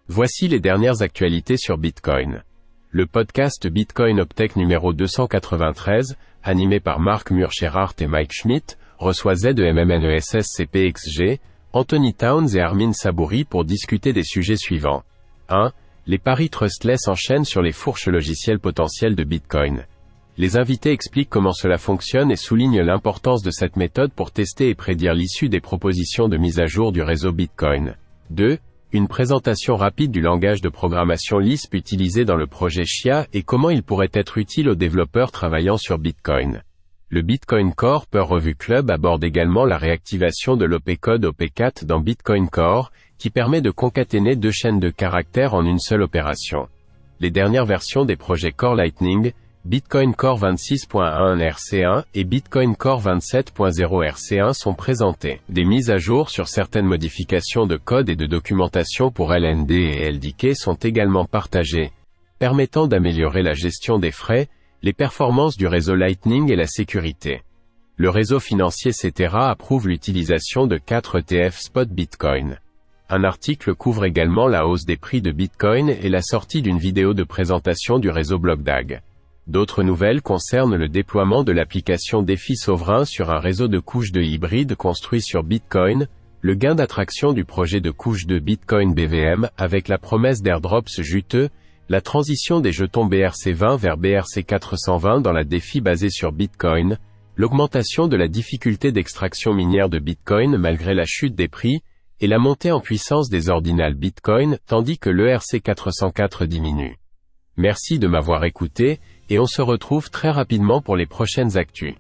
Voici les dernières actualités sur Bitcoin. Le podcast Bitcoin Uptake numéro 293, animé par Marc Murcherhart et Mike Schmidt, reçoit ZEMMNESSCPXG, Anthony Towns et Armin Saboury pour discuter des sujets suivants. 1. Les paris trustless enchaînent sur les fourches logicielles potentielles de Bitcoin. Les invités expliquent comment cela fonctionne et soulignent l'importance de cette méthode pour tester et prédire l'issue des propositions de mise à jour du réseau Bitcoin. 2. Une présentation rapide du langage de programmation Lisp utilisé dans le projet Chia et comment il pourrait être utile aux développeurs travaillant sur Bitcoin. Le Bitcoin Core Per Review Club aborde également la réactivation de l'OP-code OP4 dans Bitcoin Core, qui permet de concaténer deux chaînes de caractères en une seule opération. Les dernières versions des projets Core Lightning, Bitcoin Core 26.1 RC1 et Bitcoin Core 27.0 RC1 sont présentées. Des mises à jour sur certaines modifications de code et de documentation pour LND et LDK sont également partagées, permettant d'améliorer la gestion des frais, les performances du réseau Lightning et la sécurité. Le réseau financier Cetera approuve l'utilisation de 4 ETF Spot Bitcoin. Un article couvre également la hausse des prix de Bitcoin et la sortie d'une vidéo de présentation du réseau BlockDAG. D'autres nouvelles concernent le déploiement de l'application Défi Souverain sur un réseau de couche 2 hybride construit sur Bitcoin, le gain d'attraction du projet de couche 2 Bitcoin BVM avec la promesse d'airdrops juteux, la transition des jetons BRC20 vers BRC420 dans la Défi basée sur Bitcoin, l'augmentation de la difficulté d'extraction minière de Bitcoin malgré la chute des prix, et la montée en puissance des ordinals Bitcoin tandis que l'ERC404 diminue. Merci de m'avoir écouté, et on se retrouve très rapidement pour les prochaines actus.